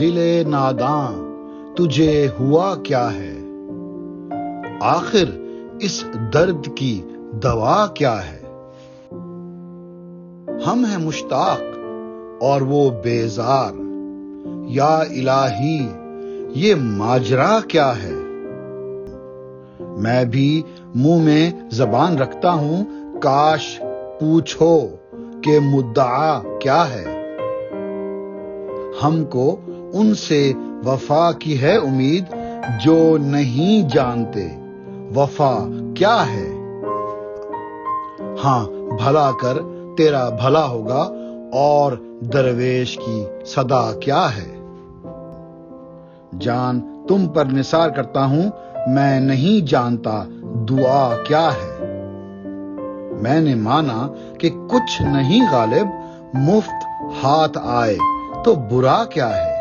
دل ناداں تجھے ہوا کیا ہے؟ آخر اس درد کی دوا کیا ہے؟ ہم ہیں مشتاق اور وہ بیزار، یا الہی یہ ماجرا کیا ہے؟ میں بھی منہ میں زبان رکھتا ہوں، کاش پوچھو کہ مدعا کیا ہے؟ ہم کو ان سے وفا کی ہے امید جو نہیں جانتے وفا کیا ہے۔ ہاں بھلا کر تیرا بھلا ہوگا، اور درویش کی صدا کیا ہے؟ جان تم پر نثار کرتا ہوں، میں نہیں جانتا دعا کیا ہے۔ میں نے مانا کہ کچھ نہیں غالب، مفت ہاتھ آئے تو برا کیا ہے۔